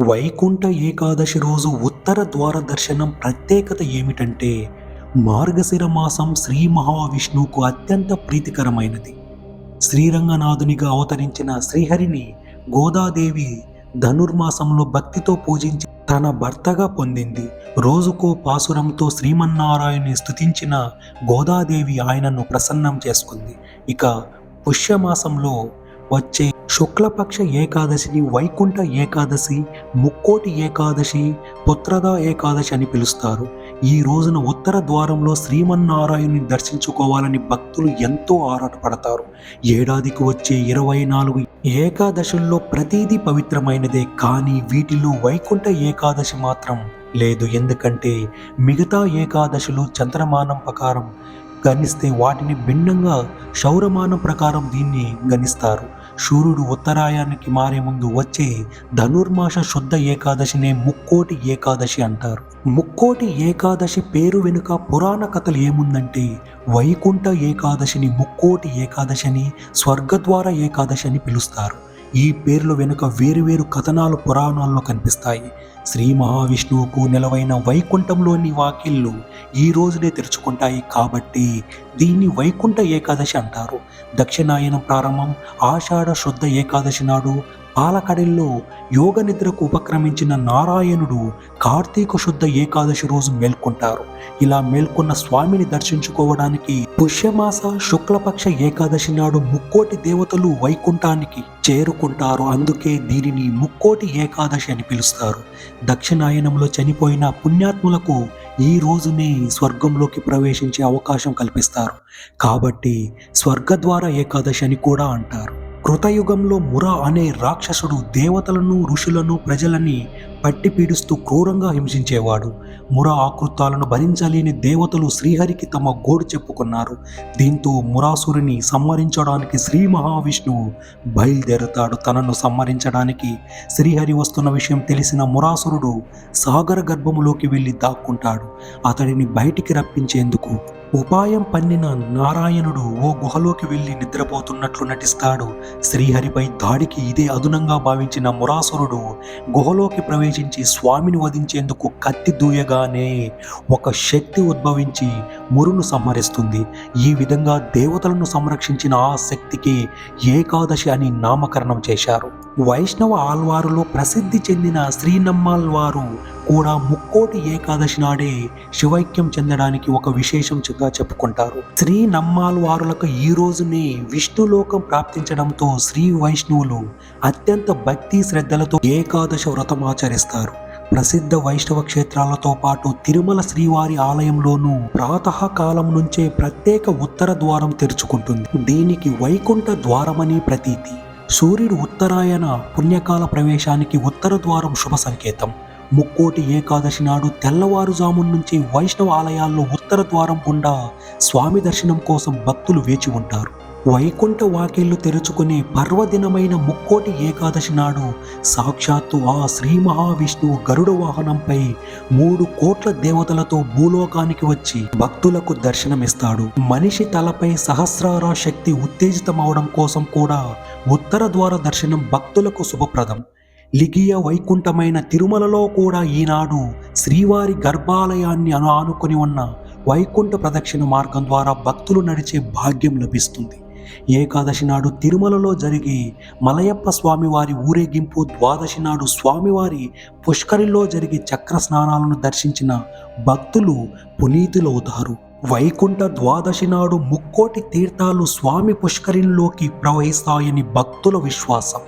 వైకుంఠ ఏకాదశి రోజు ఉత్తర ద్వార దర్శనం ప్రత్యేకత ఏమిటంటే, మార్గశిర మాసం శ్రీ మహావిష్ణువుకు అత్యంత ప్రీతికరమైనది. శ్రీరంగనాథునిగా అవతరించిన శ్రీహరిని గోదాదేవి ధనుర్మాసంలో భక్తితో పూజించి తన భర్తగా పొందింది. రోజుకో పాసురంతో శ్రీమన్నారాయణ్ణి స్తుతించిన గోదాదేవి ఆయనను ప్రసన్నం చేసుకుంది. ఇక పుష్యమాసంలో వచ్చే శుక్లపక్ష ఏకాదశిని వైకుంఠ ఏకాదశి, ముక్కోటి ఏకాదశి, పుత్రద ఏకాదశి అని పిలుస్తారు. ఈ రోజున ఉత్తర ద్వారంలో శ్రీమన్నారాయణుని దర్శించుకోవాలని భక్తులు ఎంతో ఆరాటపడతారు. ఏడాదికి వచ్చే 24 ఏకాదశుల్లో ప్రతిదీ పవిత్రమైనదే, కానీ వీటిలో వైకుంఠ ఏకాదశి మాత్రం లేదు. ఎందుకంటే మిగతా ఏకాదశులు చంద్రమానం ప్రకారం గణిస్తే వాటిని భిన్నంగా సౌరమానం ప్రకారం దీన్ని గణిస్తారు. సూర్యుడు ఉత్తరాయానికి మారే ముందు వచ్చే ధనుర్మాస శుద్ధ ఏకాదశినే ముక్కోటి ఏకాదశి అంటారు. ముక్కోటి ఏకాదశి పేరు వెనుక పురాణ కథలు ఏముందంటే, వైకుంఠ ఏకాదశిని ముక్కోటి ఏకాదశి అని, స్వర్గద్వార ఏకాదశి అని పిలుస్తారు. ఈ పేర్ల వెనుక వేరువేరు కథనాలు పురాణాల్లో కనిపిస్తాయి. శ్రీ మహావిష్ణువుకు నెలవైన వైకుంఠంలోని వాకిళ్ళు ఈ రోజునే తెరుచుకుంటాయి కాబట్టి దీన్ని వైకుంఠ ఏకాదశి అంటారు. దక్షిణాయనం ప్రారంభం ఆషాఢ శుద్ధ ఏకాదశి నాడు పాలకడల్లో యోగ నిద్రకు ఉపక్రమించిన నారాయణుడు కార్తీక శుద్ధ ఏకాదశి రోజు మేల్కొంటారు. ఇలా మేల్కొన్న స్వామిని దర్శించుకోవడానికి పుష్యమాస శుక్లపక్ష ఏకాదశి నాడు ముక్కోటి దేవతలు వైకుంఠానికి చేరుకుంటారు. అందుకే దీనిని ముక్కోటి ఏకాదశి అని పిలుస్తారు. దక్షిణాయనంలో చనిపోయిన పుణ్యాత్ములకు ఈ రోజునే స్వర్గంలోకి ప్రవేశించే అవకాశం కల్పిస్తారు. కాబట్టి స్వర్గద్వార ఏకాదశి అని కూడా అంటారు. కృతయుగంలో ముర అనే రాక్షసుడు దేవతలను, ఋషులను, ప్రజలని పట్టి పీడిస్తూ క్రూరంగా హింసించేవాడు. ముర ఆకృతాలను భరించలేని దేవతలు శ్రీహరికి తమ గోడు చెప్పుకున్నారు. దీంతో మురాసురుని సంహరించడానికి శ్రీ మహావిష్ణువు బయలుదేరుతాడు. తనను సంహరించడానికి శ్రీహరి వస్తున్న విషయం తెలిసిన మురాసురుడు సాగర గర్భములోకి వెళ్ళి దాక్కుంటాడు. అతడిని బయటికి రప్పించేందుకు ఉపాయం పన్నిన నారాయణుడు ఓ గుహలోకి వెళ్ళి నిద్రపోతున్నట్లు నటిస్తాడు. శ్రీహరిపై దాడికి ఇదే అదునంగా భావించిన మురాసురుడు గుహలోకి ప్రవేశించి స్వామిని వధించేందుకు కత్తి దూయగానే ఒక శక్తి ఉద్భవించి మురును సంహరిస్తుంది. ఈ విధంగా దేవతలను సంరక్షించిన ఆ శక్తికి ఏకాదశి అని నామకరణం చేశారు. వైష్ణవ ఆల్వారులో ప్రసిద్ధి చెందిన శ్రీనమ్మాళ్వారు కూడా ముక్కోటి ఏకాదశి నాడే శివైక్యం చెందడానికి ఒక విశేషంగా చెప్పుకుంటారు. శ్రీ నమ్మాళ్వారులకు ఈ రోజునే విష్ణులోకం ప్రాప్తించడంతో శ్రీ వైష్ణవులు అత్యంత భక్తి శ్రద్ధలతో ఏకాదశ వ్రతం ఆచరిస్తారు. ప్రసిద్ధ వైష్ణవ క్షేత్రాలతో పాటు తిరుమల శ్రీవారి ఆలయంలోనూ ప్రాతకాలం నుంచే ప్రత్యేక ఉత్తర ద్వారం తెరుచుకుంటుంది. దీనికి వైకుంఠ ద్వారమని ప్రతీతి. సూర్యుడు ఉత్తరాయణ పుణ్యకాల ప్రవేశానికి ఉత్తర ద్వారం శుభ సంకేతం. ముక్కోటి ఏకాదశి నాడు తెల్లవారుజాము నుంచి వైష్ణవ ఆలయాల్లో ఉత్తర ద్వారం గుండా స్వామి దర్శనం కోసం భక్తులు వేచి ఉంటారు. వైకుంఠ వాకిళ్లు తెరుచుకునే పర్వదినమైన ముక్కోటి ఏకాదశి నాడు సాక్షాత్తు ఆ శ్రీ మహావిష్ణువు గరుడ వాహనంపై 3 కోట్ల దేవతలతో భూలోకానికి వచ్చి భక్తులకు దర్శనమిస్తాడు. మనిషి తలపై సహస్రార శక్తి ఉత్తేజితమవడం కోసం కూడా ఉత్తర ద్వార దర్శనం భక్తులకు శుభప్రదం. లిగియ వైకుంఠమైన తిరుమలలో కూడా ఈనాడు శ్రీవారి గర్భాలయాన్ని ఆనుకొని ఉన్న వైకుంఠ ప్రదక్షిణ మార్గం ద్వారా భక్తులు నడిచే భాగ్యం లభిస్తుంది. ఏకాదశి నాడు తిరుమలలో జరిగే మలయప్ప స్వామివారి ఊరేగింపు, ద్వాదశి నాడు స్వామివారి పుష్కరిలో జరిగే చక్ర స్నానాలను దర్శించిన భక్తులు పునీతులవుతారు. వైకుంఠ ద్వాదశి నాడు ముక్కోటి తీర్థాలు స్వామి పుష్కరిలోకి ప్రవహిస్తాయని భక్తుల విశ్వాసం.